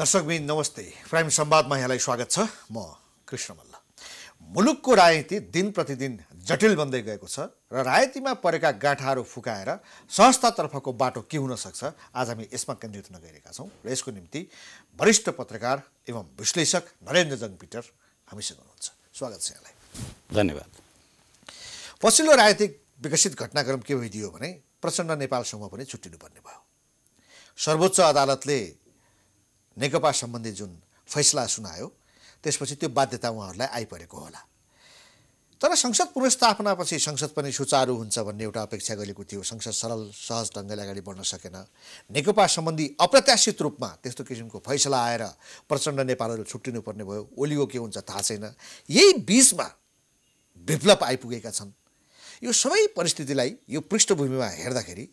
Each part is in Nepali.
दर्शकबिन नमस्ते। प्राइम संवादमा यहाँलाई स्वागत छ। म कृष्ण मल्ल। मुलुकको राजनीति दिन प्रतिदिन जटिल बन्दै गएको छ र राजनीतिमा परेका गाँठाहरू फुकाएर सहजतातर्फको बाटो के हुन सक्छ, आज हामी यसमा केन्द्रित हुन गइरहेका छौँ र यसको निम्ति वरिष्ठ पत्रकार एवं विश्लेषक नरेन्द्र जङ्ग-पिटर हामीसँग हुनुहुन्छ। स्वागत छ यहाँलाई। धन्यवाद। पछिल्लो राजनीतिक विकसित घटनाक्रम के भइदियो भने प्रचण्ड नेपाल समूह पनि छुट्टिनुपर्ने भयो। सर्वोच्च अदालतले नेकपा सम्बन्धी जुन फैसला सुनायो त्यसपछि त्यो बाध्यता उहाँहरूलाई आइपरेको होला। तर संसद पुनर्स्थापनापछि संसद पनि सुचारू हुन्छ भन्ने एउटा अपेक्षा गरेको थियो। संसद सरल सहज ढङ्गले अगाडि बढ्न सकेन। नेकपा सम्बन्धी अप्रत्याशित रूपमा त्यस्तो किसिमको फैसला आएर प्रचण्ड नेपालहरू छुट्टिनुपर्ने भयो। ओलीको के हुन्छ थाहा छैन। यही बीचमा विप्लव आइपुगेका छन्। यो सबै परिस्थितिलाई यो पृष्ठभूमिमा हेर्दाखेरि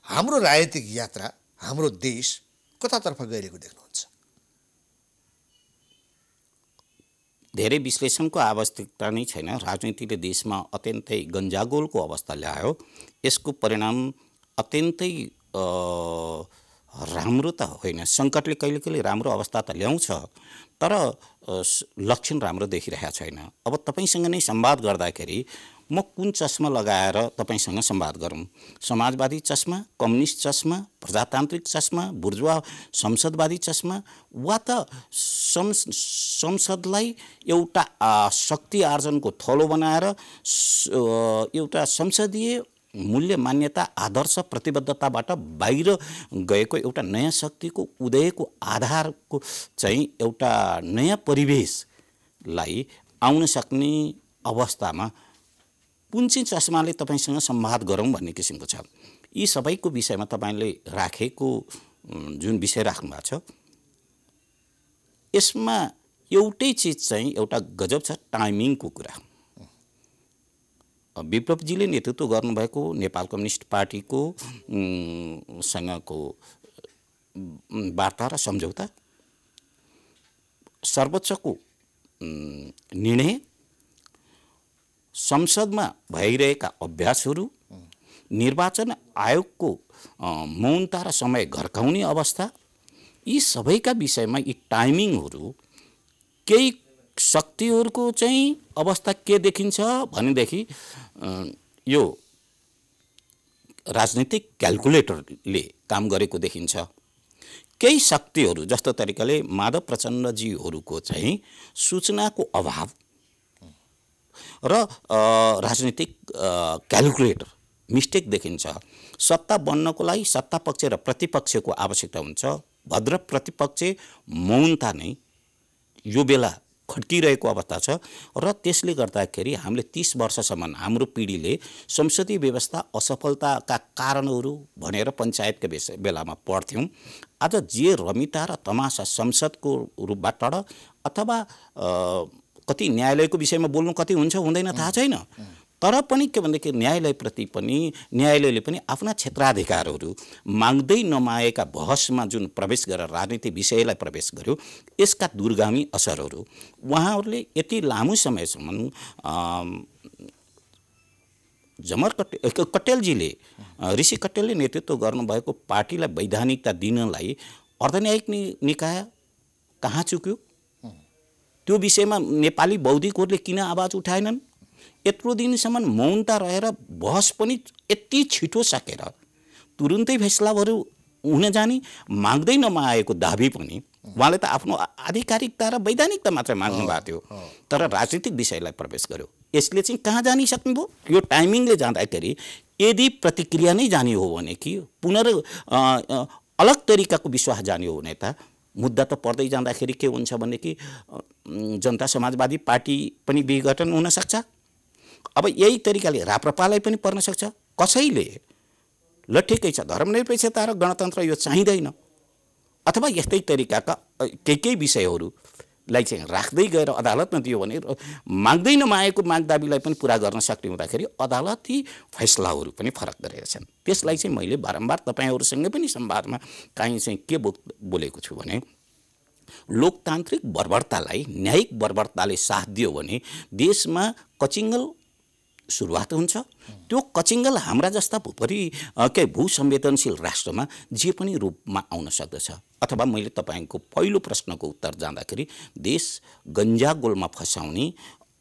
हाम्रो राजनीतिक यात्रा, हाम्रो देश कतातर्फ गइरहेको देख्नुहुन्छ? धेरै विश्लेषणको आवश्यकता नै छैन। राजनीतिले देशमा अत्यन्तै गन्जागोलको अवस्था ल्यायो। यसको परिणाम अत्यन्तै राम्रो त होइन। सङ्कटले कहिले कहिले राम्रो अवस्था त ल्याउँछ, तर लक्षण राम्रो देखिरहेको छैन। अब तपाईँसँग नै संवाद गर्दाखेरि म कुन चस्मा लगाएर तपाईँसँग संवाद गरौँ? समाजवादी चस्मा, कम्युनिस्ट चस्मा, प्रजातान्त्रिक चस्मा, बुर्जुवा संसदवादी चस्मा, वा त संसदलाई एउटा शक्ति आर्जनको थलो बनाएर एउटा संसदीय मूल्य, मान्यता, आदर्श, प्रतिबद्धताबाट बाहिर गएको एउटा नयाँ शक्तिको उदयको आधारको चाहिँ एउटा नयाँ परिवेशलाई आउन सक्ने अवस्थामा कुन चाहिँ चस्माले तपाईँसँग संवाद गरौँ भन्ने किसिमको छ। यी सबैको विषयमा तपाईँले राखेको जुन विषय राख्नु भएको छ, यसमा एउटै चिज चाहिँ एउटा गजब छ, टाइमिङको कुरा। विप्लवजीले नेतृत्व गर्नुभएको नेपाल कम्युनिस्ट पार्टीको सँगको वार्ता र सम्झौता, सर्वोच्चको निर्णय, संसदमा भइरहेका अभ्यासहरू, निर्वाचन आयोगको मौनता र समय घर्काउने अवस्था, यी सबैका विषयमा यी टाइमिङहरू, केही शक्तिहरूको चाहिँ अवस्था के देखिन्छ भनेदेखि यो राजनीतिक क्याल्कुलेटरले काम गरेको देखिन्छ। केही शक्तिहरू जस्तो तरिकाले माधव प्रचण्डजीहरूको चाहिँ सूचनाको अभाव र राजनीतिक क्याल्कुलेटर मिस्टेक देखिन्छ। सत्ता बन्नको लागि सत्ता पक्ष र प्रतिपक्षको आवश्यकता हुन्छ। भद्र प्रतिपक्ष मौनता नै यो बेला खड्किरहेको अवस्था छ र त्यसले गर्दाखेरि हामीले 30 वर्षसम्म हाम्रो पिँढीले संसदीय व्यवस्था असफलताका कारणहरू भनेर पञ्चायतका बेलामा पढ्थ्यौँ। आज जे रमिता र तमासा संसदको रूपबाट अथवा कति न्यायालयको विषयमा बोल्नु कति हुन्छ हुँदैन थाहा छैन, तर पनि के भनेदेखि न्यायालयप्रति पनि न्यायालयले पनि आफ्ना क्षेत्राधिकारहरू माग्दै नमागेका बहसमा जुन प्रवेश गरेर राजनीति विषयलाई प्रवेश गर्यो, यसका दूरगामी असरहरू उहाँहरूले यति लामो समयसम्म कट्टेलजीले, ऋषि कट्टेलले नेतृत्व गर्नुभएको पार्टीलाई वैधानिकता दिनलाई अर्धन्यायिक निकाय कहाँ चुक्यो? त्यो विषयमा नेपाली बौद्धिकहरूले किन आवाज उठाएनन्? यत्रो दिनसम्म मौनता रहेर बहस पनि यति छिटो सकेर तुरुन्तै फैसलाहरू हुन जाने, माग्दै नमागेको दाबी पनि उहाँले त आफ्नो आधिकारिकता र वैधानिकता मात्रै माग्नु भएको थियो, तर राजनीतिक विषयलाई प्रवेश गर्यो। यसले चाहिँ कहाँ जानी सक्नुभयो? यो टाइमिङले जाँदाखेरि यदि प्रतिक्रिया नै जाने हो भने कि अलग तरिकाको विश्वास जाने हो भने त मुद्दा त पर्दै जाँदाखेरि के हुन्छ भनेदेखि जनता समाजवादी पार्टी पनि विघटन हुन सक्छ। अब यही तरिकाले राप्रपालाई पनि पर्न सक्छ। कसैले ल ठिकै छ, धर्मनिरपेक्षता र गणतन्त्र यो चाहिँदैन, अथवा यस्तै तरिकाका केही विषयहरूलाई चाहिँ राख्दै गएर अदालतमा दियो भने माग्दै नमागेको माग दाबीलाई पनि पुरा गर्न सक्ने हुँदाखेरि अदालती फैसलाहरू पनि फरक गरेका छन्। त्यसलाई चाहिँ मैले बारम्बार तपाईँहरूसँग पनि संवादमा काहीँ चाहिँ के बोलेको छु भने लोकतान्त्रिक बर्बरतालाई न्यायिक बर्बरताले साथ दियो भने देशमा कचिङ्गल सुरुवात हुन्छ। त्यो कचिङ्गल हाम्रा जस्ता भूसंवेदनशील राष्ट्रमा जे पनि रूपमा आउन सक्दछ। अथवा मैले तपाईँको पहिलो प्रश्नको उत्तर जाँदाखेरि देश गन्जागोलमा फसाउने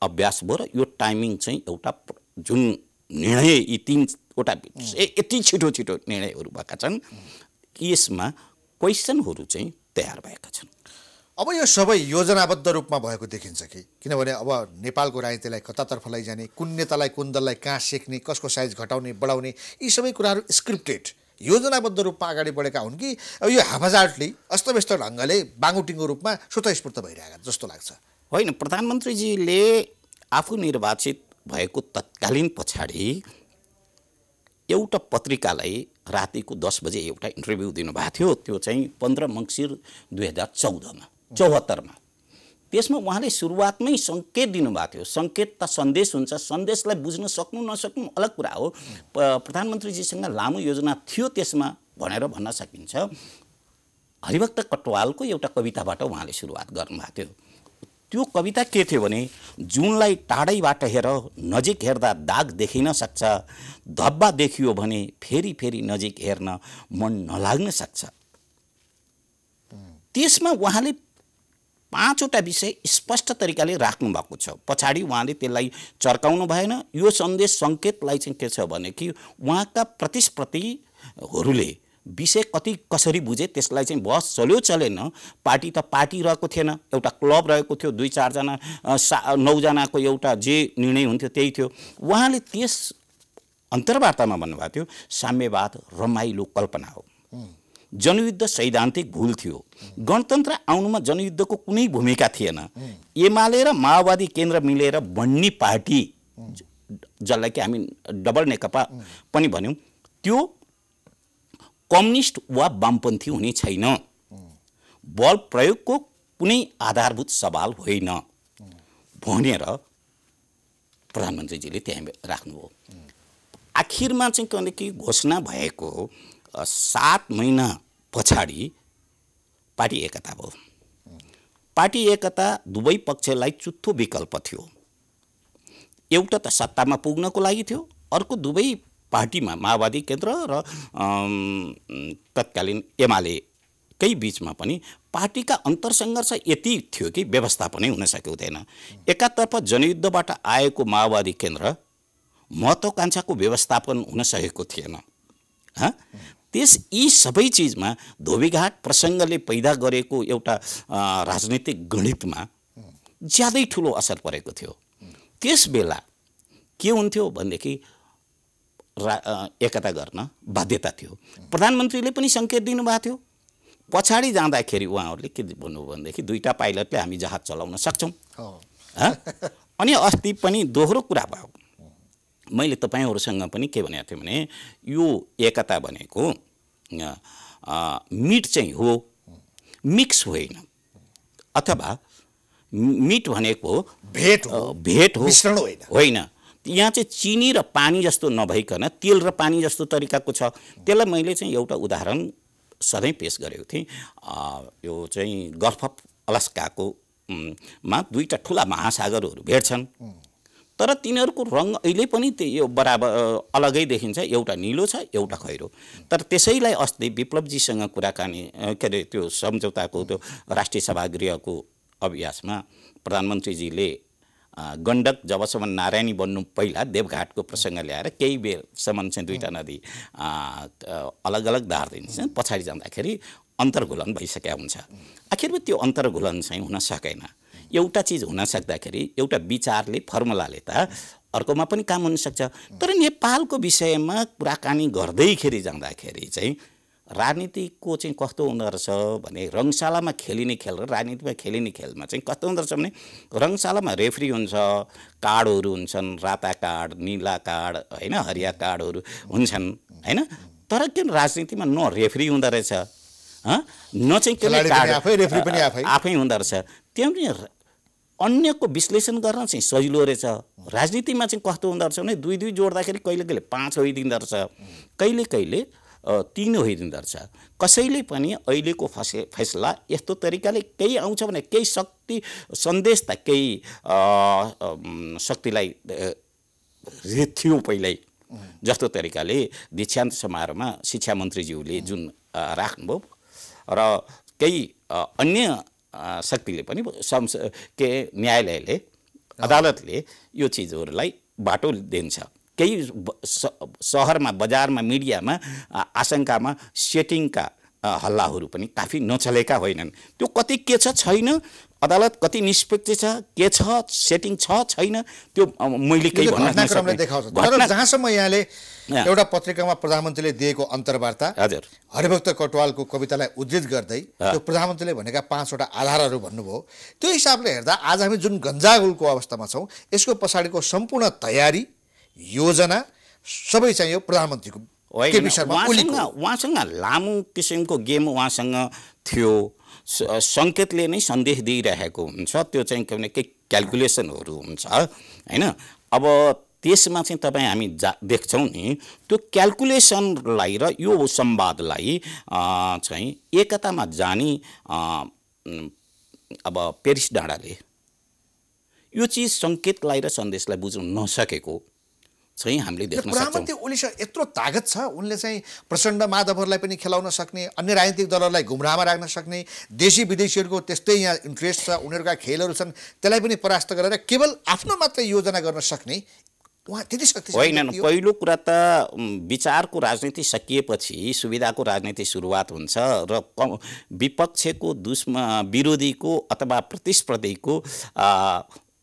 अभ्यास भयो र यो टाइमिङ चाहिँ एउटा जुन निर्णय यी 3वटा यति छिटो निर्णयहरू भएका छन्, यसमा क्वेसनहरू चाहिँ तयार भएका छन्। अब यो सबै योजनाबद्ध रूपमा भएको देखिन्छ कि, किनभने अब नेपालको राजनीतिलाई कतातर्फ लैजाने, कुन नेतालाई कुन दललाई कहाँ सेक्ने, कसको साइज घटाउने बढाउने, यी सबै कुराहरू स्क्रिप्टेड योजनाबद्ध रूपमा अगाडि बढेका हुन् कि यो हाफाजार्टली अस्तव्यस्त ढङ्गले बाङ्गुटिङको रूपमा स्वतःस्फूर्त भइरहेका जस्तो लाग्छ? होइन, प्रधानमन्त्रीजीले आफू निर्वाचित भएको तत्कालीन पछाडि एउटा पत्रिकालाई रातिको 10 बजे एउटा इन्टरभ्यू दिनुभएको थियो। त्यो चाहिँ 15 मङ्सिर 2074मा। त्यसमा उहाँले सुरुवातमै सङ्केत दिनुभएको थियो। सङ्केत त सन्देश हुन्छ, सन्देशलाई बुझ्न सक्नु नसक्नु अलग कुरा हो। प्रधानमन्त्रीजीसँग लामो योजना थियो त्यसमा भनेर भन्न सकिन्छ। हरिभक्त कटवालको एउटा कविताबाट उहाँले सुरुवात गर्नुभएको थियो। त्यो कविता के थियो भने, जुनलाई टाढैबाट हेर नजिक हेर्दा दाग देखिन सक्छ, धब्बा देखियो भने फेरि फेरि नजिक हेर्न मन नलाग्न सक्छ। त्यसमा उहाँले 5वटा विषय स्पष्ट तरिकाले राख्नु भएको छ। पछाडि उहाँले त्यसलाई चर्काउनु भएन। यो सन्देश सङ्केतलाई चाहिँ के छ भने कि उहाँका प्रतिस्पर्धीहरूले विषय कसरी बुझे त्यसलाई चाहिँ बहस चल्यो चलेन। पार्टी त पार्टी रहेको थिएन, एउटा क्लब रहेको थियो, 2-4 जना 9 जनाको एउटा जे निर्णय हुन्थ्यो त्यही थियो। उहाँले त्यस अन्तर्वार्तामा भन्नुभएको थियो, साम्यवाद रमाइलो कल्पना हो, जनयुद्ध सैद्धान्तिक भूल थियो, गणतन्त्र आउनुमा जनयुद्धको कुनै भूमिका थिएन, एमाले र माओवादी केन्द्र मिलेर बन्ने पार्टी, जसलाई कि हामी डबल नेकपा पनि भन्यौँ, त्यो कम्युनिस्ट वा वामपन्थी हुने छैन, बल प्रयोगको कुनै आधारभूत सवाल होइन भनेर प्रधानमन्त्रीजीले त्यहाँ राख्नुभयो। आखिरमा चाहिँ के कि घोषणा भएको 7 महिना पछाडि पार्टी एकता भयो। पार्टी एकता दुवै पक्षलाई चुत्थो विकल्प थियो। एउटा त सत्तामा पुग्नको लागि थियो, अर्को दुवै पार्टीमा माओवादी केन्द्र र तत्कालीन एमालेकै बिचमा पनि पार्टीका अन्तरसङ्घर्ष यति थियो कि व्यवस्थापनै हुन सकेको थिएन। एकातर्फ जनयुद्धबाट आएको माओवादी केन्द्र महत्त्वाकांक्षाको व्यवस्थापन हुन सकेको थिएन। यी सबै चिजमा धोबीघाट प्रसङ्गले पैदा गरेको एउटा राजनीतिक गणितमा ज्यादै ठुलो असर परेको थियो। त्यस बेला के हुन्थ्यो भनेदेखि एकता गर्न बाध्यता थियो। प्रधानमन्त्रीले पनि सङ्केत दिनुभएको थियो। पछाडि जाँदाखेरि उहाँहरूले के भन्नुभयो भनेदेखि 2टा पाइलटले हामी जहाज चलाउन सक्छौँ। अनि अस्ति पनि दोहोरो कुरा भयो। मैले तपाईँहरूसँग पनि के भनेको थिएँ भने यो एकता भनेको मिट चाहिँ हो, मिक्स होइन, अथवा मिट भनेको भेट हो, मिश्रण होइन। यहाँ चाहिँ चिनी र पानी जस्तो नभइकन तेल र पानी जस्तो तरिकाको छ। त्यसलाई मैले चाहिँ एउटा उदाहरण सधैँ पेश गरेको थिएँ। यो चाहिँ गल्फ अफ अलास्काको मा 2टा ठुला महासागरहरू भेट्छन्, तर तिनीहरूको रङ अहिले पनि यो बराबर अलगै देखिन्छ। एउटा निलो छ, एउटा खैरो। तर त्यसैलाई अस्ति विप्लवजीसँग कुराकानी के अरे त्यो सम्झौताको त्यो राष्ट्रिय सभागृहको अभ्यासमा प्रधानमन्त्रीजीले गण्डक जबसम्म नारायणी बन्नु पहिला देवघाटको प्रसङ्ग ल्याएर केही बेरसम्म चाहिँ 2टा नदी अलग अलग धार दिन्छन्। पछाडि जाँदाखेरि अन्तर्घुलन भइसकेको हुन्छ। आखिरमा त्यो अन्तर्घुलन चाहिँ हुन सकेन। एउटा चिज हुन सक्दाखेरि एउटा विचारले फर्मुलाले त अर्कोमा पनि काम हुन सक्छ। तर नेपालको विषयमा कुराकानी गर्दैखेरि जाँदाखेरि चाहिँ राजनीतिको चाहिँ कस्तो हुँदो रहेछ भने रङशालामा खेलिने खेल र राजनीतिमा खेलिने खेलमा चाहिँ कस्तो हुँदो रहेछ भने रङशालामा रेफ्री हुन्छ, कार्डहरू हुन्छन्, राता कार्ड, नीला कार्ड होइन, हरिया कार्डहरू हुन्छन् होइन। तर किन राजनीतिमा न रेफ्री हुँदो रहेछ, न चाहिँ आफै हुँदो रहेछ। त्यो अन्यको विश्लेषण गर्न चाहिँ सजिलो रहेछ। राजनीतिमा चाहिँ कस्तो हुँदो रहेछ भने 2-2 जोड्दाखेरि कहिले कहिले 5 होइदिँदो रहेछ, कहिले कहिले 3 होइदिँदो रहेछ। कसैले पनि अहिलेको फैसला यस्तो तरिकाले केही आउँछ भने केही शक्ति सन्देश त केही शक्तिलाई थियो पहिल्यै। जस्तो तरिकाले दीक्षान्त समारोहमा शिक्षा मन्त्रीज्यूले जुन राख्नुभयो र केही अन्य शक्तिले पनि न्यायालयले अदालतले यो चिजहरूलाई बाटो दिन्छ। केही सहरमा बजारमा मिडियामा आशंकामा सेटिङका हल्लाहरू पनि काफी नचलेका होइनन्। त्यो कति के छ छैन, अदालत कति निष्पक्ष छ, के छ, सेटिङ छ छैन, त्यो मैले केही भन्न घटनाक्रमले देखाउँछ। तर जहाँसम्म यहाँले एउटा पत्रिकामा प्रधानमन्त्रीले दिएको अन्तर्वार्ता हजुर हरिभक्त कटुवालको कवितालाई उद्धृत गर्दै त्यो प्रधानमन्त्रीले भनेका 5वटा आधारहरू भन्नुभयो, त्यो हिसाबले हेर्दा आज हामी जुन गन्जागुलको अवस्थामा छौँ यसको पछाडिको सम्पूर्ण तयारी योजना सबै चाहिँ यो प्रधानमन्त्रीको उहाँसँग लामो किसिमको गेम उहाँसँग थियो। सङ्केतले नै सन्देश दिइरहेको हुन्छ, त्यो चाहिँ के भने केही क्यालकुलेसनहरू हुन्छ होइन। अब त्यसमा चाहिँ तपाईँ हामी देख्छौँ नि त्यो क्यालकुलेसनलाई र यो संवादलाई चाहिँ एकतामा जाने अब पेरिस डाँडाले यो चिज सङ्केतलाई र सन्देशलाई बुझ्न नसकेको चाहिँ हामीले देख्न सक्छौँ। प्रधानमन्त्री ओलीसँग यत्रो तागत छ, उनले चाहिँ प्रचण्ड माधवहरूलाई पनि खेलाउन सक्ने, अन्य राजनीतिक दलहरूलाई गुमराहमा राख्न सक्ने, देशी विदेशीहरूको त्यस्तै यहाँ इन्ट्रेस्ट छ, उनीहरूका खेलहरू छन्, त्यसलाई पनि परास्त गरेर केवल आफ्नो मात्रै योजना गर्न सक्ने उहाँ त्यति शक्तिशाली होइन। पहिलो कुरा त विचारको राजनीति सकिएपछि सुविधाको राजनीति सुरुवात हुन्छ र विपक्षको विरोधीको अथवा प्रतिस्पर्धीको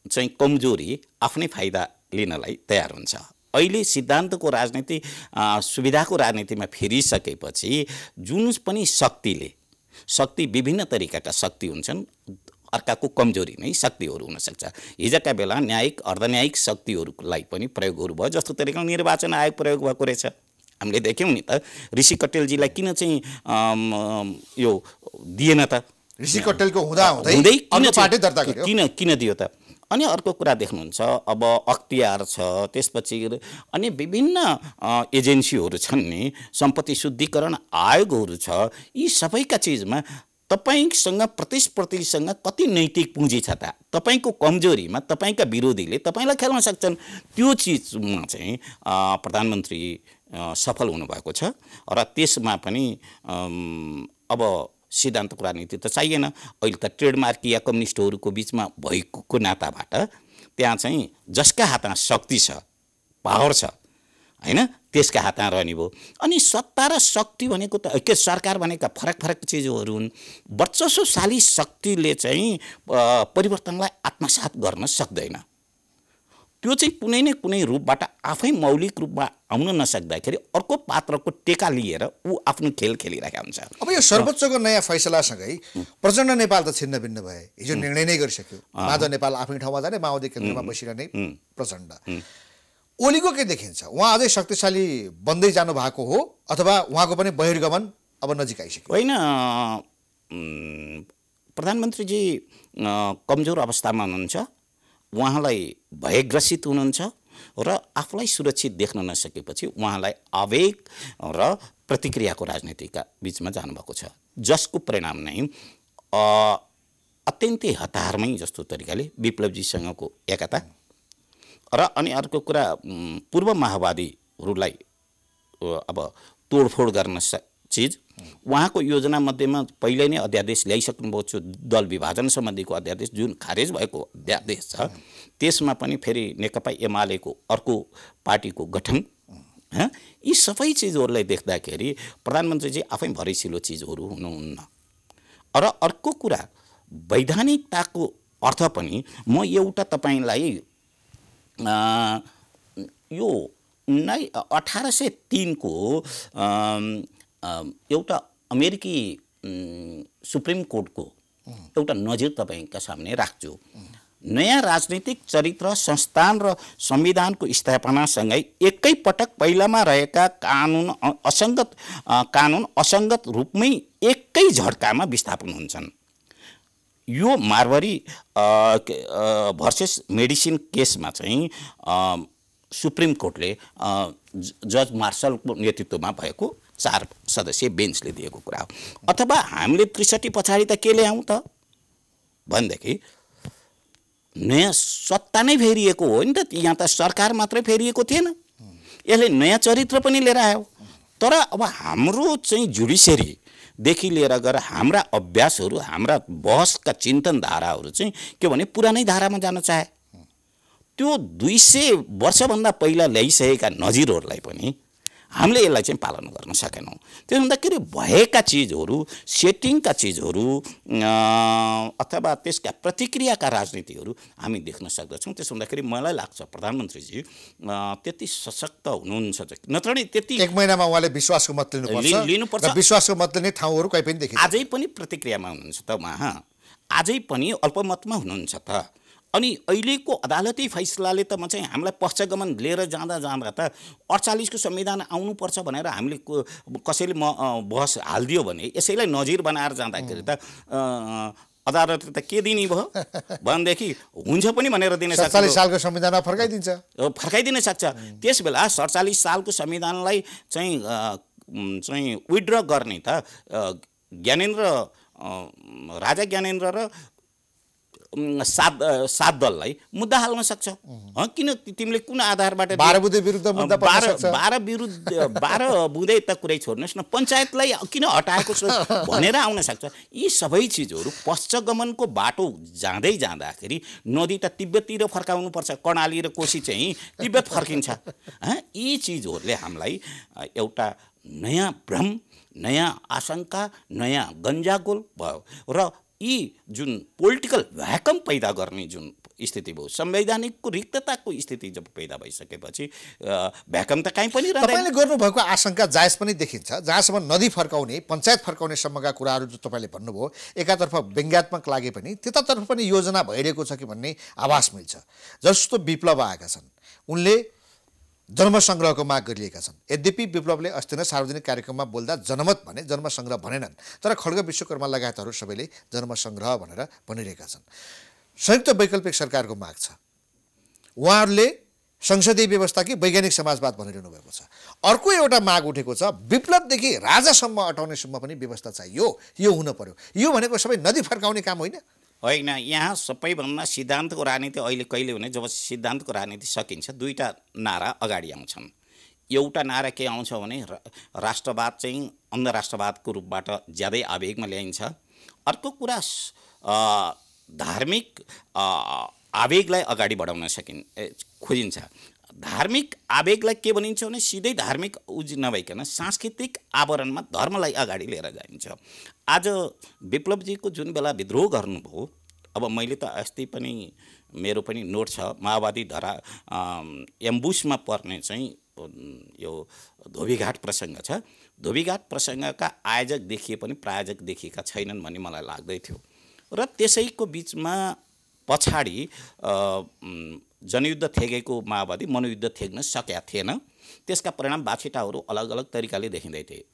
चाहिँ कमजोरी आफ्नै फाइदा लिनलाई तयार हुन्छ। अहिले सिद्धान्तको राजनीति सुविधाको राजनीतिमा फेरिसकेपछि जुन पनि शक्ति विभिन्न तरिकाका शक्ति हुन्छन्, अर्काको कमजोरी नै शक्तिहरू हुनसक्छ। हिजोका बेला न्यायिक अर्धन्यायिक शक्तिहरूलाई पनि प्रयोगहरू भयो, जस्तो तरिकाले निर्वाचन आयोग प्रयोग भएको रहेछ। हामीले देख्यौँ नि त ऋषि कटेलजीलाई किन चाहिँ यो दिएन त, ऋषि कटेलको हुँदै किन दियो त। अनि अर्को कुरा देख्नुहुन्छ अब अख्तियार छ, त्यसपछि अन्य विभिन्न एजेन्सीहरू छन् नि, सम्पत्ति शुद्धिकरण आयोगहरू छ, यी सबैका चिजमा तपाईसँग प्रतिस्पर्धीसँग कति नैतिक पुँजी छ त, तपाईँको कमजोरीमा तपाईँका विरोधीले तपाईँलाई खेल्न सक्छन्। त्यो चिजमा चाहिँ प्रधानमन्त्री सफल हुनुभएको छ र त्यसमा पनि अब सिद्धान्तको राजनीति त चाहिएन। अहिले त ट्रेडमार्क या कम्युनिस्टहरूको बिचमा भएको नाताबाट त्यहाँ चाहिँ जसका हातमा शक्ति छ, पावर छ होइन, त्यसका हातमा रहने भयो। अनि सत्ता र शक्ति भनेको त के सरकार भनेका फरक चिजहरू हुन्। वर्चस्वशाली शक्तिले चाहिँ परिवर्तनलाई आत्मसात गर्न सक्दैन। त्यो चाहिँ कुनै न कुनै रूपबाट आफै मौलिक रूपमा आउन नसक्दाखेरि अर्को पात्रको टेका लिएर ऊ आफ्नो खेल खेलिरहेका हुन्छ। अब यो सर्वोच्चको नयाँ फैसलासँगै प्रचण्ड नेपाल त छिन्न भिन्न भए, हिजो निर्णय नै गरिसक्यो, माधव नेपाल आफ्नै ठाउँमा जाने, माओवादी केन्द्रमा बसिरहने प्रचण्ड। ओलीको के देखिन्छ, उहाँ अझै शक्तिशाली बन्दै जानु भएको हो अथवा उहाँको पनि बहिर्गमन अब नजिक आइसक्यो? होइन, प्रधानमन्त्रीजी कमजोर अवस्थामा हुनुहुन्छ, उहाँलाई भयग्रसित हुनुहुन्छ र आफूलाई सुरक्षित देख्न नसकेपछि उहाँलाई आवेग र प्रतिक्रियाको राजनीतिका बिचमा जानुभएको छ, जसको परिणाम नै अत्यन्तै हतारमै जस्तो तरिकाले विप्लवजीसँगको एकता र अनि अर्को कुरा पूर्व माओवादीहरूलाई अब तोडफोड गर्न चिज उहाँको योजना मध्येमा पहिले नै अध्यादेश ल्याइसक्नुभएको छ, दल विभाजन सम्बन्धीको अध्यादेश जुन खारेज भएको अध्यादेश छ, त्यसमा पनि फेरि नेकपा एमालेको अर्को पार्टीको गठन, यी सबै चिजहरूलाई देख्दाखेरि प्रधानमन्त्रीजी आफै भरिसिलो चिजहरू हुनुहुन्न। र अर्को कुरा वैधानिकताको अर्थ पनि म एउटा तपाईलाई यो 1803 को एउटा अमेरिकी सुप्रिम कोर्टको एउटा नजिर तपाईका सामने राख्छु। नयाँ राजनीतिक चरित्र संस्थान र संविधानको स्थापनासँगै एकै पटक पहिलामा रहेका कानुन असङ्गत रूपमै एकै झड्कामा विस्थापन हुन्छन्। यो मार्वरी भर्सेस मेडिसिन केसमा चाहिँ सुप्रिम कोर्टले जज मार्शलको नेतृत्वमा भएको 4 सदस्यीय बेन्चले दिएको कुरा हो। अथवा हामीले 63 पछाडि त के ल्याउँ त भनेदेखि नयाँ सत्ता नै फेरिएको हो नि त। यहाँ त सरकार मात्रै फेरिएको थिएन, यसले नयाँ चरित्र पनि लिएर आयो। तर अब हाम्रो चाहिँ जुडिसियरीदेखि लिएर गएर हाम्रा अभ्यासहरू, हाम्रा बहसका चिन्तन धाराहरू चाहिँ के भने पुरानै धारामा जान चाहे। त्यो 200 वर्षभन्दा पहिला ल्याइसकेका नजिरहरूलाई पनि हामीले यसलाई चाहिँ पालन गर्न सकेनौँ। त्यसो हुँदाखेरि भएका चिजहरू, सेटिङका चिजहरू अथवा त्यसका प्रतिक्रियाका राजनीतिहरू हामी देख्न सक्दछौँ। त्यसो हुँदाखेरि मलाई लाग्छ प्रधानमन्त्रीजी त्यति सशक्त हुनुहुन्छ, नत्र नि त्यति 1 महिनामा उहाँले विश्वासको मत लिनुपर्छ र विश्वासको मत लिने ठाउँहरू कहीँ पनि देखिन्छ। आजै पनि प्रतिक्रियामा हुनुहुन्छ त उहाँ, आजै पनि अल्पमतमा हुनुहुन्छ त। अनि अहिलेको अदालती फैसलाले त म चाहिँ हामीलाई पक्षगमन लिएर जाँदा त 48 को संविधान आउनुपर्छ भनेर हामीले कसैले बहस हालिदियो भने यसैलाई नजिर बनाएर जाँदाखेरि त अदालतले त के दिने भयो भनेदेखि हुन्छ पनि भनेर दिन सक्छ। 47 सालको संविधानमा फर्काइदिन सक्छ। त्यसबेला 47 सालको संविधानलाई चाहिँ विथड्र गर्ने त राजा ज्ञानेन्द्र र सात दललाई मुद्दा हाल्न सक्छ। किन तिमीले कुन आधारबाट 12 बुँदे विरुद्ध मुद्दा पर्न सक्छ। 12 बुँदे त कुरै छोड्नुहोस् न, पञ्चायतलाई किन हटाएको छ भनेर आउन सक्छ। यी सबै चिजहरू पश्चगमनको बाटो जाँदाखेरि नदी त तिब्बततिर फर्काउनु पर्छ, कर्णाली र कोशी चाहिँ तिब्बत फर्किन्छ। यी चिजहरूले हामीलाई एउटा नयाँ भ्रम, नयाँ आशंका, नयाँ गन्जागोल भयो र यी जुन पोलिटिकल भ्याकम पैदा गर्ने जुन स्थिति भयो, संवैधानिकको रिक्तताको स्थिति जब पैदा भइसकेपछि भ्याकम त कहीँ पनि रहँदैन। तपाईँले गर्नुभएको आशंका जायज पनि देखिन्छ। जहाँसम्म नदी फर्काउने, पञ्चायत फर्काउने सम्मका कुराहरू जो तपाईँले भन्नुभयो, एकातर्फ व्यङ्ग्यात्मक लागे पनि त्यतातर्फ पनि योजना भइरहेको छ कि भन्ने आभास मिल्छ। जस्तो विप्लव आएका छन्, उनले जनमतसङ्ग्रहको माग गरिएका छन्। यद्यपि विप्लवले अस्ति नै सार्वजनिक कार्यक्रममा बोल्दा जनमत भने, जनमतसङ्ग्रह भनेनन्, तर खड्ग विश्वकर्मा लगायतहरू सबैले जनमतसङ्ग्रह भनेर भनिरहेका छन्। संयुक्त वैकल्पिक सरकारको माग छ। उहाँहरूले संसदीय व्यवस्था कि वैज्ञानिक समाजवाद भनिरहनु भएको छ। अर्को एउटा माग उठेको छ, विप्लवदेखि राजासम्म अटाउनेसम्म पनि व्यवस्था चाहियो। यो हुन पर्यो। यो भनेको सबै नदी फर्काउने काम होइन। यहाँ सबैभन्दा सिद्धान्तको राजनीति अहिले कहिले हुने, जब सिद्धान्तको राजनीति सकिन्छ दुईटा नारा अगाडि आउँछन्। एउटा नारा के आउँछ भने राष्ट्रवाद चाहिँ अन्धराष्ट्रवादको रूपबाट ज्यादै आवेगमा ल्याइन्छ। अर्को कुरा धार्मिक आवेगलाई अगाडि बढाउन खोजिन्छ। धार्मिक आवेगलाई के भनिन्छ भने सिधै धार्मिक नभइकन सांस्कृतिक आवरणमा धर्मलाई अगाडि लिएर जाइन्छ। आज विप्लवजीको जुन बेला विद्रोह गर्नुभयो, अब मैले त अस्ति पनि मेरो पनि नोट छ, माओवादी एम्बुसमा पर्ने चाहिँ यो धोबीघाट प्रसङ्ग छ। धोबीघाट प्रसङ्गका आयोजक देखिए पनि प्रायोजक देखिएका छैनन् भन्ने मलाई लाग्दै थियो। र त्यसैको बिचमा पछाडि जनयुद्ध थेगेको माओवादी मनोयुद्ध थेग्न सकेका थिएन। त्यसका परिणाम बाछिटाहरू अलग अलग तरिकाले देखिँदै थिए।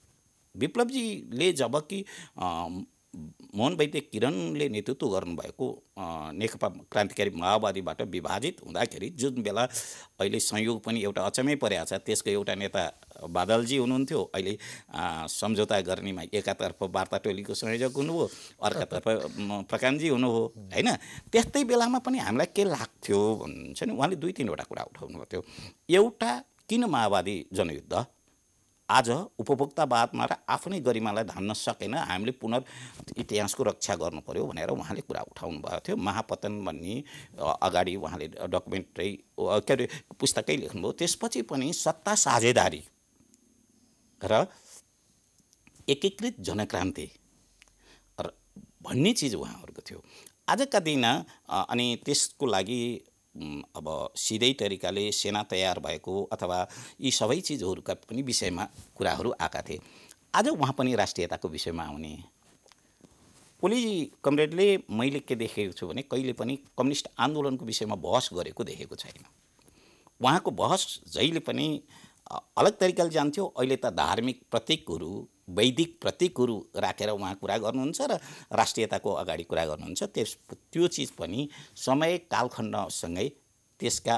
विप्लवजीले जब कि मोहन वैद्य किरणले नेतृत्व गर्नुभएको नेकपा क्रान्तिकारी माओवादीबाट विभाजित हुँदाखेरि जुन बेला अहिले संयोग पनि एउटा अचम्मै परेको छ, त्यसको एउटा नेता बादलजी हुनुहुन्थ्यो, अहिले सम्झौता गर्नेमा एकातर्फ वार्ता टोलीको संयोजक हुनुभयो, अर्कातर्फ प्रकाण्डजी हुनुभयो होइन। त्यस्तै बेलामा पनि हामीलाई के लाग्थ्यो भन्छ नि, उहाँले 2-3वटा कुरा उठाउनु भएको थियो। एउटा, किन माओवादी जनयुद्ध आज उपभोक्तावादमा र आफ्नै गरिमालाई धान्न सकेन, हामीले इतिहासको रक्षा गर्नु पर्यो भनेर उहाँले कुरा उठाउनु भएको थियो। महापतन भन्ने अगाडि उहाँले डकुमेन्ट्री के अरे पुस्तकै लेख्नुभयो। त्यसपछि पनि सत्ता साझेदारी र एकीकृत जनक्रान्ति भन्ने चिज उहाँहरूको थियो आजका दिन। अनि त्यसको लागि अब सिधै तरिकाले सेना तयार भएको अथवा यी सबै चिजहरूका पनि विषयमा कुराहरू आएका थिए। आज उहाँ पनि राष्ट्रियताको विषयमा आउने। ओली कमरेडले मैले के देखेको छु भने कहिले पनि कम्युनिस्ट आन्दोलनको विषयमा बहस गरेको देखेको छैन। उहाँको बहस जहिले पनि अलग तरिकाले जान्थ्यो। अहिले त धार्मिक प्रतीकहरू, वैदिक प्रतीकहरू राखेर उहाँ कुरा गर्नुहुन्छ र राष्ट्रियताको अगाडि कुरा गर्नुहुन्छ। त्यो चिज पनि समय कालखण्डसँगै त्यसका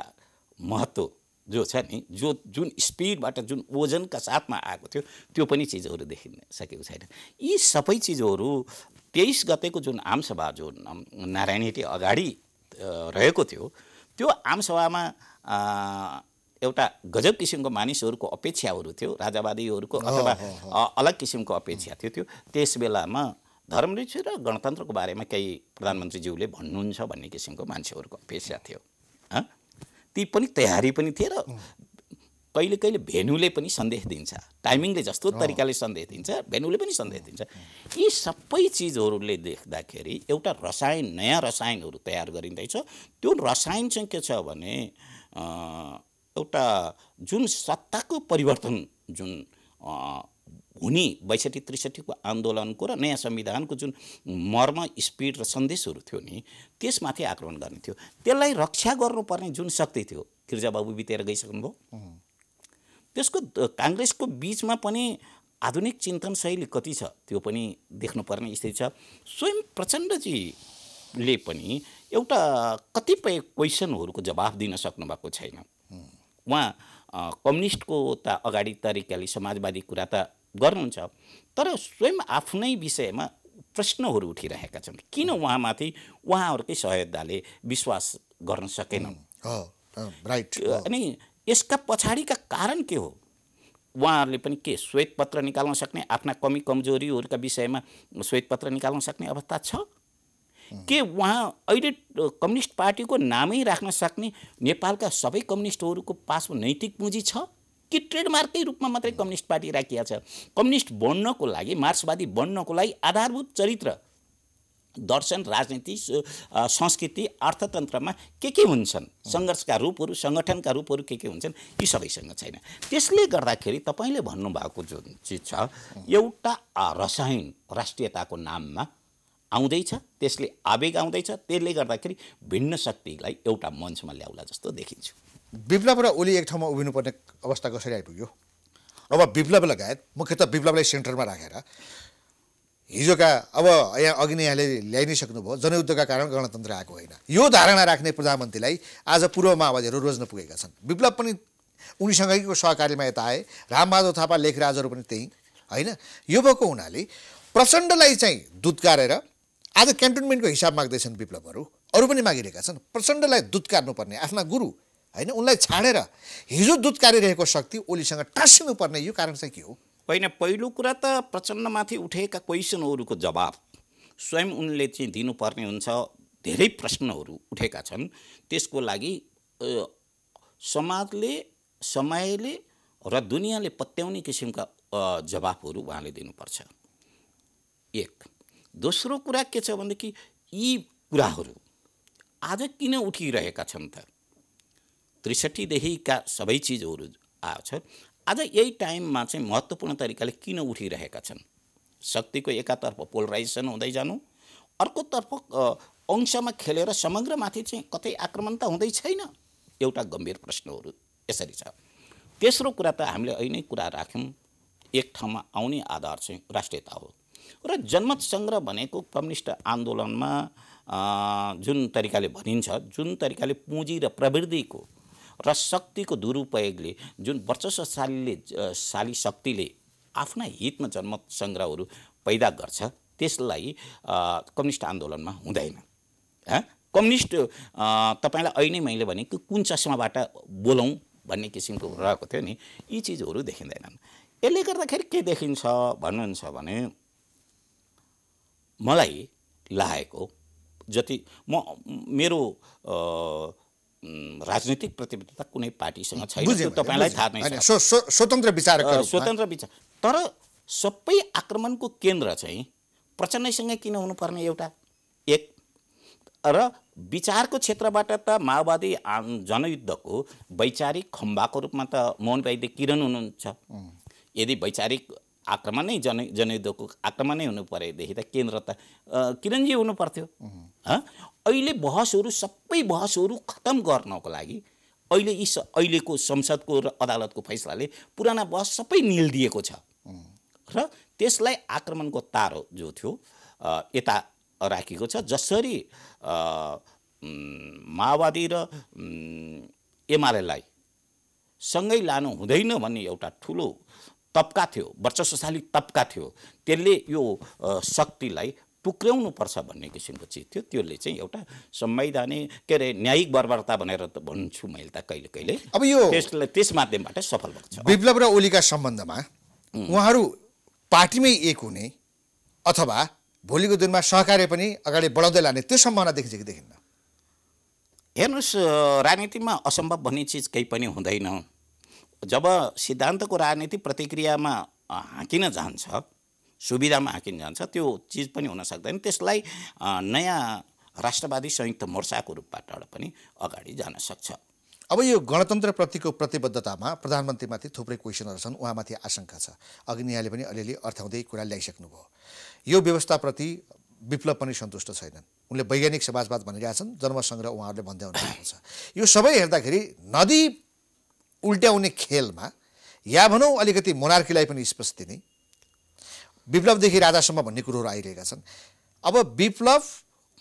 महत्त्व जो छ नि, जुन स्पिडबाट, जुन ओजनका साथमा आएको थियो, त्यो पनि चिजहरू देखिन सकेको छैन। यी सबै चिजहरू 23 गतेको जुन आमसभा, जुन नारायणहिटी अगाडि रहेको थियो त्यो आमसभामा एउटा गजब किसिमको मानिसहरूको अपेक्षाहरू थियो, राजावादीहरूको अथवा अलग किसिमको अपेक्षा थियो। त्यो त्यस बेलामा धर्मनिरपेक्ष र गणतन्त्रको बारेमा केही प्रधानमन्त्रीज्यूले भन्नुहुन्छ भन्ने किसिमको मान्छेहरूको अपेक्षा थियो। ती पनि तयारी पनि थिए र कहिले कहिले भेन्यूले पनि सन्देश दिन्छ, टाइमिङले जस्तो तरिकाले सन्देश दिन्छ, भेन्यूले पनि सन्देश दिन्छ। यी सबै चिजहरूले देख्दाखेरि एउटा रसायन, नयाँ रसायनहरू तयार गरिँदैछ। त्यो रसायन चाहिँ के छ भने एउटा जुन सत्ताको परिवर्तन जुन हुने ६२-६३को आन्दोलनको र नयाँ संविधानको जुन मर्म, स्पिड र सन्देशहरू थियो नि, त्यसमाथि आक्रमण गर्ने थियो। त्यसलाई रक्षा गर्नुपर्ने जुन शक्ति थियो, गिरिजाबाबु बितेर गइसक्नुभयो। त्यसको काङ्ग्रेसको बिचमा पनि आधुनिक चिन्तन शैली कति छ त्यो पनि देख्नुपर्ने स्थिति छ। स्वयं प्रचण्डजीले पनि एउटा कतिपय क्वेसनहरूको जवाफ दिन सक्नुभएको छैन। उहाँ कम्युनिस्टको त अगाडि तरिकाले समाजवादी कुरा त गर्नुहुन्छ, तर स्वयं आफ्नै विषयमा प्रश्नहरू उठिरहेका छन्। किन उहाँमाथि उहाँहरूकै सहयोगदाले विश्वास गर्न सकेनन्? राइट। अनि यसका पछाडिका कारण के हो? उहाँहरूले पनि के श्वेतपत्र निकाल्न सक्ने, आफ्ना कमी कमजोरीहरूका विषयमा श्वेतपत्र निकाल्न सक्ने अवस्था छ के? उहाँ अहिले कम्युनिस्ट पार्टीको नामै राख्न सक्ने नेपालका सबै कम्युनिस्टहरूको पासमा नैतिक पुँजी छ कि ट्रेडमार्कै रूपमा मात्रै कम्युनिस्ट पार्टी राखिया छ? कम्युनिस्ट बन्नको लागि, मार्क्सवादी बन्नको लागि आधारभूत चरित्र, दर्शन, राजनीति, संस्कृति, अर्थतन्त्रमा के हुन्छन्, सङ्घर्षका रूपहरू, सङ्गठनका रूपहरू के हुन्छन्, यी सबैसँग छैन। त्यसले गर्दाखेरि तपाईँले भन्नुभएको जुन चिज छ, एउटा रसायन राष्ट्रियताको नाममा आउँदैछ, त्यसले आवेग आउँदैछ। त्यसले गर्दाखेरि भिन्न शक्तिलाई एउटा मञ्चमा ल्याउला जस्तो देखिन्छ। विप्लव र ओली एक ठाउँमा उभिनुपर्ने अवस्था कसरी आइपुग्यो? अब विप्लव लगायत मुख्यतः विप्लवलाई सेन्टरमा राखेर हिजोका, अब यहाँ अघि नै यहाँले ल्याइ नै सक्नुभयो, जनयुद्धका कारण गणतन्त्र आएको होइन, यो धारणा राख्ने प्रधानमन्त्रीलाई आज पूर्व माओवादीहरू रोज्न पुगेका छन्। विप्लव पनि उनीसँगैको सहकार्यमा यता आए, रामबहादुर थापा, लेखराजहरू पनि त्यही होइन। यो भएको हुनाले प्रचण्डलाई चाहिँ दुत्कारेर आज क्यान्टोनमेन्टको हिसाब माग्दैछन् विप्लवहरू, अरू पनि मागिरहेका छन्। प्रचण्डलाई दुत्कार्नुपर्ने आफ्ना गुरु होइन, उनलाई छाडेर हिजो दुत्कारिरहेको शक्ति ओलीसँग टाँसिनुपर्ने यो कारण चाहिँ के हो? होइन, पहिलो कुरा त प्रचण्डमाथि उठेका क्वेसनहरूको जवाब स्वयं उनले चाहिँ दिनुपर्ने हुन्छ। धेरै प्रश्नहरू उठेका छन्, त्यसको लागि समाजले, समयले र दुनियाँले पत्याउने किसिमका जवाफहरू उहाँले दिनुपर्छ। एक। दोस्रो कुरा के छ भनेदेखि यी कुराहरू आज किन उठिरहेका छन् त? ६३ देखिका सबै चिजहरू आएको छ, आज यही टाइममा चाहिँ महत्त्वपूर्ण तरिकाले किन उठिरहेका छन्? शक्तिको एकातर्फ पोलराइजेसन हुँदै जानु, अर्कोतर्फ अंशमा खेलेर समग्रमाथि चाहिँ कतै आक्रमण त हुँदै छैन, एउटा गम्भीर प्रश्नहरू यसरी छ। तेस्रो कुरा त हामीले अहिले नै कुरा राख्यौँ, एक ठाउँमा आउने आधार चाहिँ राष्ट्रियता हो र जनमत सङ्ग्रह भनेको कम्युनिस्ट आन्दोलनमा जुन तरिकाले भनिन्छ, जुन तरिकाले पुँजी र प्रवृत्तिको र शक्तिको दुरुपयोगले जुन वर्चस्वशाली शक्तिले आफ्ना हितमा जनमत सङ्ग्रहहरू पैदा गर्छ, त्यसलाई कम्युनिस्ट आन्दोलनमा हुँदैन। कम्युनिस्ट तपाईँलाई अहिले नै मैले भने कि कुन चस्माबाट बोलौँ भन्ने किसिमको रहेको थियो नि, यी चिजहरू देखिँदैनन्। यसले गर्दाखेरि के देखिन्छ भन्नुहुन्छ भने मलाई लागेको जति मेरो राजनीतिक प्रतिबद्धता कुनै पार्टीसँग छैन, त्यो तपाईँलाई थाहा नै छ, स्वतन्त्र विचार, तर सबै आक्रमणको केन्द्र चाहिँ प्रचण्डसँग किन हुनुपर्ने? एउटा एक र विचारको क्षेत्रबाट त माओवादी जनयुद्धको वैचारिक खम्बाको रूपमा त मोहन वैद्य किरण हुनुहुन्छ। यदि वैचारिक आक्रमण नै जनयुद्धको आक्रमण नै हुनु परेदेखि त केन्द्र त किरणजी हुनु पर्थ्यो। अहिले बहसहरू, सबै बहसहरू खत्तम गर्नको लागि अहिलेको संसदको र अदालतको फैसलाले पुराना बहस सबै निल्दिएको छ र त्यसलाई आक्रमणको तारो जो थियो यता राखेको छ। जसरी माओवादी र एमालेलाई सँगै लानु हुँदैन भन्ने एउटा ठुलो तब्का थियो, वर्चस्वशाली तब्का थियो, त्यसले यो शक्तिलाई पुक्र्याउनुपर्छ भन्ने किसिमको चिज थियो। त्यसले चाहिँ एउटा संवैधानिक के अरे न्यायिक बर्बरता भनेर त भन्छु मैले त कहिले कहिले। अब यो त्यस माध्यमबाट सफल भएको छ। विप्लव र ओलीका सम्बन्धमा उहाँहरू पार्टीमै एक हुने अथवा भोलिको दिनमा सहकार्य पनि अगाडि बढाउँदै लाने त्यो सम्भावना देखिन्छ कि देखिन्न? हेर्नुहोस्, राजनीतिमा असम्भव भन्ने चिज केही पनि हुँदैन। जब सिद्धान्तको राजनीति प्रतिक्रियामा हाँकिन जान्छ, सुविधामा हाँकिन जान्छ, त्यो चिज पनि हुन सक्दैन। त्यसलाई नयाँ राष्ट्रवादी संयुक्त मोर्चाको रूपबाट पनि अगाडि जान सक्छ। अब यो गणतन्त्रप्रतिको प्रतिबद्धतामा प्रधानमन्त्रीमाथि थुप्रै क्वेसनहरू छन्, उहाँमाथि आशंका छ। अघि यहाँले पनि अलिअलि अर्थाउँदै कुरा ल्याइसक्नुभयो। यो व्यवस्थाप्रति विप्लव पनि सन्तुष्ट छैनन्। उनले वैज्ञानिक समाजवाद भनिरहेछन्, जन्मसङ्ग्रह उहाँहरूले भन्दै आउनुभएको छ। यो सबै हेर्दाखेरि नदी उल्ट्याउने खेलमा या भनौँ अलिकति मोनार्कीलाई पनि स्पेस दिने, विप्लवदेखि राजासम्म भन्ने कुरोहरू आइरहेका छन्। अब विप्लव,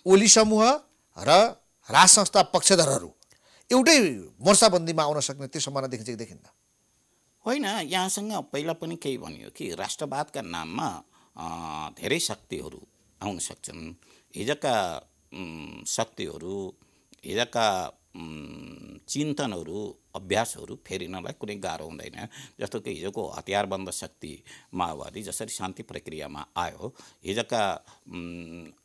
ओली समूह र राज संस्था पक्षधरहरू एउटै मोर्चाबन्दीमा आउन सक्ने त्यो सम्भावना देखिन्छ कि देखिन्न? होइन, यहाँसँग पहिला पनि केही भनियो कि राष्ट्रवादका नाममा धेरै शक्तिहरू आउन सक्छन्। हिजोका शक्तिहरू, हिजोका चिन्तनहरू, अभ्यासहरू फेरिनलाई कुनै गाह्रो हुँदैन। जस्तो कि हिजोको हतियारबन्द शक्ति माओवादी जसरी शान्ति प्रक्रियामा आयो, हिजोका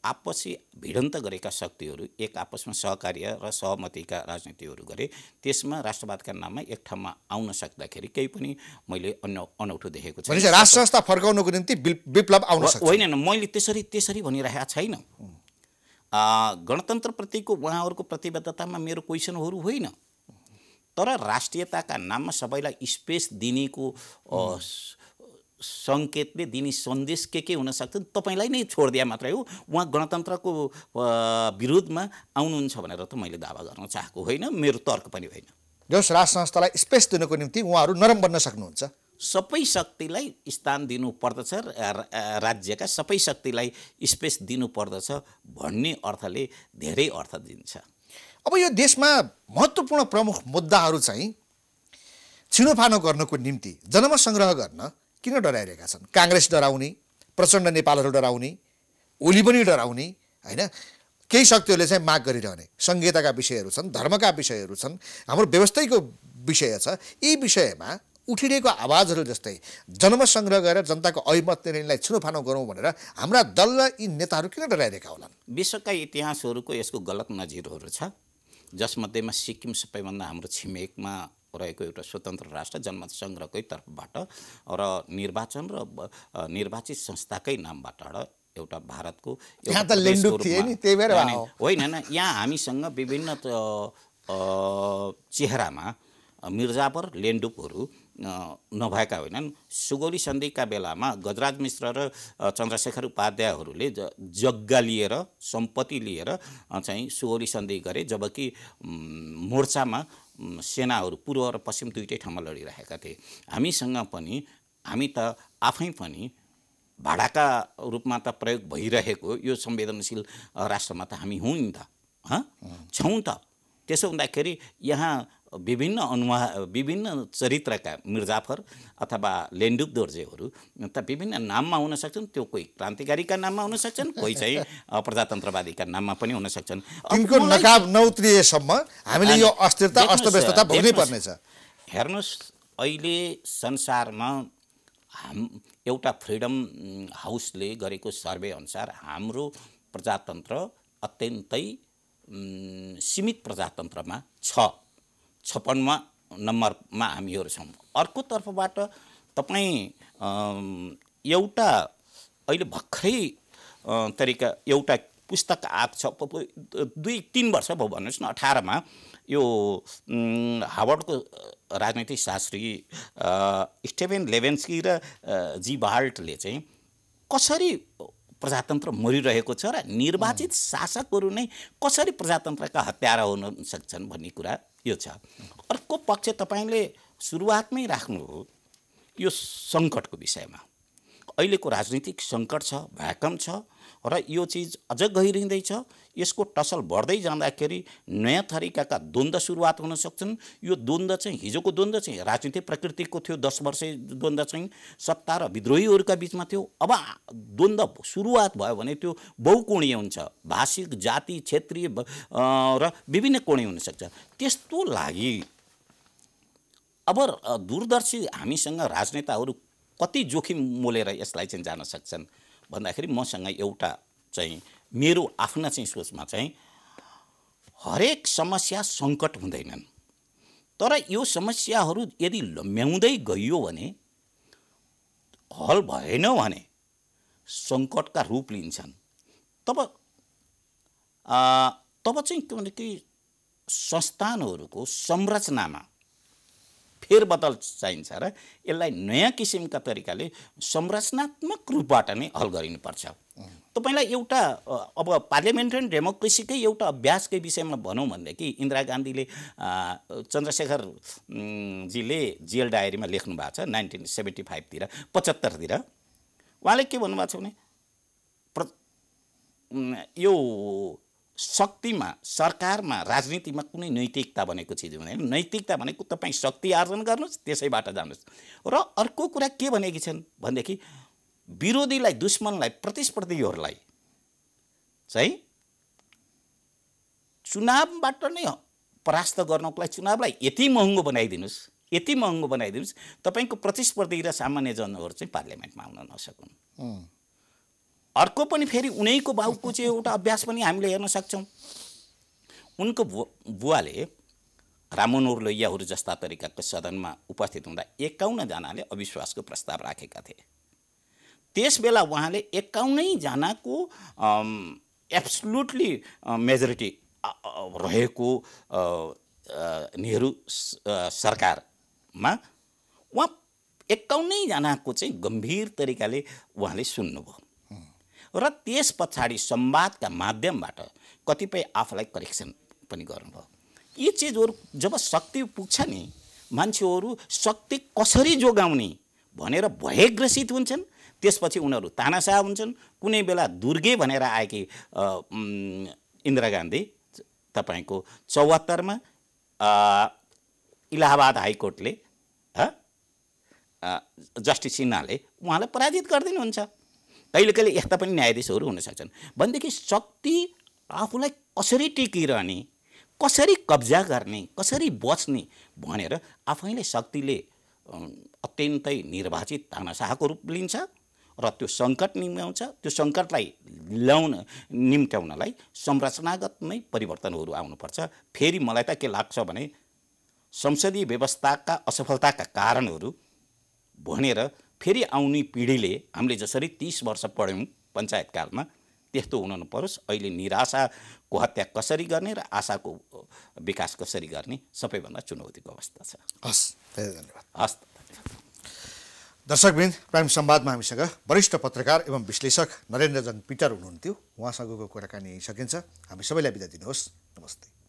आपसी भिडन्त गरेका शक्तिहरू एक आपसमा सहकार्य र सहमतिका राजनीतिहरू गरे, त्यसमा राष्ट्रवादका नाममा एक ठाउँमा आउन सक्दाखेरि केही पनि मैले अनौठो देखेको छैन। राष्ट्र संस्था फर्काउनको निम्ति विप्लव आउन सक्छ? होइन, मैले त्यसरी भनिरहेको छैन। गणतन्त्रप्रतिको उहाँहरूको प्रतिबद्धतामा मेरो क्वेसनहरू होइन, तर राष्ट्रियताका नाममा सबैलाई स्पेस दिनेको सङ्केतले दिने सन्देश के हुन सक्छ तपाईँलाई नै छोडिदिए मात्रै हो। उहाँ गणतन्त्रको विरोधमा आउनुहुन्छ भनेर त मैले दावा गर्न चाहेको होइन, मेरो तर्क पनि होइन। जस राष्ट्र संस्थालाई स्पेस दिनको निम्ति उहाँहरू नरम बन्न सक्नुहुन्छ? सबै शक्तिलाई स्थान दिनुपर्दछ, राज्यका सबै शक्तिलाई स्पेस दिनुपर्दछ भन्ने अर्थले धेरै अर्थ दिन्छ। अब यो देशमा महत्त्वपूर्ण प्रमुख मुद्दाहरू चाहिँ छिनोफानो गर्नको निम्ति जनमत सङ्ग्रह गर्न किन डराइरहेका छन्? काङ्ग्रेस डराउने, प्रचण्ड नेपालहरू डराउने, ओली पनि डराउने, होइन? केही शक्तिहरूले चाहिँ माग गरिरहने संहिताका विषयहरू छन्, धर्मका विषयहरू छन्, हाम्रो व्यवस्थाको विषय छ। यी विषयमा उठिरहेको आवाजहरू जस्तै जनमत सङ्ग्रह गरेर जनताको अभिमत निर्णयलाई छिनोफानो गरौँ भनेर हाम्रा दल र यी नेताहरू किन डराइरहेका होलान्? विश्वका इतिहासहरूको यसको गलत नजिरहरू छ, जसमध्येमा सिक्किम सबैभन्दा हाम्रो छिमेकमा रहेको एउटा स्वतन्त्र राष्ट्र जनमत सङ्ग्रहकै तर्फबाट र निर्वाचन र निर्वाचित संस्थाकै नामबाट एउटा भारतको होइन, यहाँ हामीसँग विभिन्न चेहरामा मिर्जापर लेन्डुपहरू नभएका होइनन्। सुगौली सन्धिका बेलामा गजराज मिश्र र चन्द्रशेखर उपाध्यायहरूले जग्गा लिएर, सम्पत्ति लिएर चाहिँ सुगौली सन्धि गरे, जबकि मोर्चामा सेनाहरू पूर्व र पश्चिम दुईटै ठाउँमा लडिरहेका थिए। हामीसँग पनि, हामी त आफै पनि भाडाका रूपमा त प्रयोग भइरहेको यो संवेदनशील राष्ट्रमा त हामी हौँ नि त, छौँ त। त्यसो हुँदाखेरि यहाँ विभिन्न चरित्रका मिर्जाफर अथवा लेन्डुप दोर्जेहरू त विभिन्न नाममा हुन सक्छन्। त्यो कोही क्रान्तिकारीका नाममा हुन सक्छन्, कोही चाहिँ प्रजातन्त्रवादीका नाममा पनि हुन सक्छन्। तिनको नकाब नउत्रिएसम्म हामीले यो अस्थिरता अस्तव्यस्तता भोग्नै पर्नेछ। हेर्नुहोस्, अहिले संसारमा एउटा फ्रिडम हाउसले गरेको सर्वे अनुसार हाम्रो प्रजातन्त्र अत्यन्तै सीमित प्रजातन्त्रमा 56वां नम्बरमा हामीहरू छौँ। अर्को तर्फबाट तपाईँ एउटा अहिले भर्खरै तरिका एउटा पुस्तक आएको छ, 2-3 वर्ष भयो भन्नुहोस् न, 18मा यो हार्वर्डको राजनीतिक शास्त्री स्टेफेन लेभेन्स्की र जी बाल्टले चाहिँ कसरी प्रजातन्त्र मरिरहेको छ र निर्वाचित शासकहरू नै कसरी प्रजातन्त्रका हत्यारा हुन सक्छन् भन्ने कुरा यो छ। अर्को पक्ष तपाईँले सुरुवातमै राख्नु हो यो सङ्कटको विषयमा। अहिलेको राजनीतिक सङ्कट छ, भ्याकम छ र यो चिज अझ गहिरिँदैछ। यसको टसल बढ्दै जाँदाखेरि नयाँ तरिकाका द्वन्द्व सुरुवात हुन सक्छन्। यो द्वन्द्व चाहिँ हिजोको द्वन्द्व चाहिँ राजनीतिक प्रकृतिको थियो, 10 वर्ष द्वन्द्व चाहिँ सत्ता र विद्रोहीहरूका बिचमा थियो। अब द्वन्द्व सुरुवात भयो भने त्यो बहुकोणीय हुन्छ, भाषिक, जाति, क्षेत्रीय र विभिन्न कोणीय हुनसक्छ। त्यस्तो लागि अब दूरदर्शी हामीसँग राजनेताहरू कति जोखिम मोलेर यसलाई चाहिँ जान सक्छन् भन्दाखेरि मसँग एउटा चाहिँ मेरो आफ्ना चाहिँ सोचमा चाहिँ हरेक समस्या सङ्कट हुँदैनन्, तर यो समस्याहरू यदि लम्ब्याउँदै गइयो भने, हल भएन भने सङ्कटका रूप लिन्छन्। तब चाहिँ के भने कि संस्थानहरूको संरचनामा फेरबदल चाहिन्छ र यसलाई नयाँ किसिमका तरिकाले संरचनात्मक रूपबाट नै हल गरिनुपर्छ। तपाईँलाई एउटा अब पार्लियामेन्ट्री डेमोक्रेसीकै एउटा अभ्यासकै विषयमा भनौँ भनेदेखि इन्दिरा गान्धीले चन्द्रशेखर जीले जेल डायरीमा लेख्नु भएको छ 1975 75 उहाँले के भन्नुभएको छ भने यो शक्तिमा, सरकारमा, राजनीतिमा कुनै नैतिकता भनेको चिज हुँदैन। नैतिकता भनेको तपाईँ शक्ति आर्जन गर्नुहोस्, त्यसैबाट जानुहोस्। र अर्को कुरा के भनेकी छन् भनेदेखि विरोधीलाई, दुश्मनलाई, प्रतिस्पर्धीहरूलाई चाहिँ चुनावबाट नै परास्त गर्नको लागि चुनावलाई यति महँगो बनाइदिनुहोस् तपाईँको प्रतिस्पर्धी र सामान्य जनहरू चाहिँ पार्लियामेन्टमा आउन नसकुन्। अर्को पनि फेरि उनैको बाउको चाहिँ एउटा अभ्यास पनि हामीले हेर्न सक्छौँ। उनको बुवाले राममनोहर लोहियाहरू जस्ता तरिकाको सदनमा उपस्थित हुँदा 51 जनाले अविश्वासको प्रस्ताव राखेका थिए। त्यस बेला उहाँले 51 जनाको एब्सोल्युटली मेजोरिटी रहेको नेहरू सरकारमा उहाँ 51 जनाको चाहिँ गम्भीर तरिकाले उहाँले सुन्नुभयो र त्यस पछाडि संवादका माध्यमबाट कतिपय आफूलाई करेक्सन पनि गर्नुभयो। यी चिजहरू जब शक्ति पुग्छ नि, मान्छेहरू शक्ति कसरी जोगाउने भनेर भयग्रसित हुन्छन्। त्यसपछि उनीहरू तानाशाह हुन्छन्। कुनै बेला दुर्गे भनेर आएकी इन्दिरा गान्धी तपाईँको 74 इलाहाबाद हाइकोर्टले जस्टिस सिन्हाले उहाँलाई पराजित गरिदिनुहुन्छ। कहिले कहिले यस्ता पनि न्यायाधीशहरू हुन सक्छन् भनेदेखि शक्ति आफूलाई कसरी टिकिरहने, कसरी कब्जा गर्ने, कसरी बच्ने भनेर आफैले शक्तिले अत्यन्तै निर्वाचित तानाशाहको रूप लिन्छ र त्यो सङ्कट निम्त्याउँछ। त्यो सङ्कटलाई निम्त्याउनलाई संरचनागत नै परिवर्तनहरू आउनुपर्छ। फेरि मलाई त के लाग्छ भने संसदीय व्यवस्थाका असफलताका कारणहरू भनेर फेरि आउने पिँढीले हामीले जसरी 30 वर्ष पढ्यौँ पञ्चायतकालमा त्यस्तो हुन नपरोस्। अहिले निराशाको हत्या कसरी गर्ने र आशाको विकास कसरी गर्ने सबैभन्दा चुनौतीको अवस्था छ। हस्, धेरै धन्यवाद। हस्। दर्शकवृन्द, प्राइम संवादमा हामीसँग वरिष्ठ पत्रकार एवं विश्लेषक नरेन्द्रजन पिटर हुनुहुन्थ्यो। उहाँसँगको कुराकानी सकिन्छ। हामी सबैलाई बिदा दिनुहोस्। नमस्ते।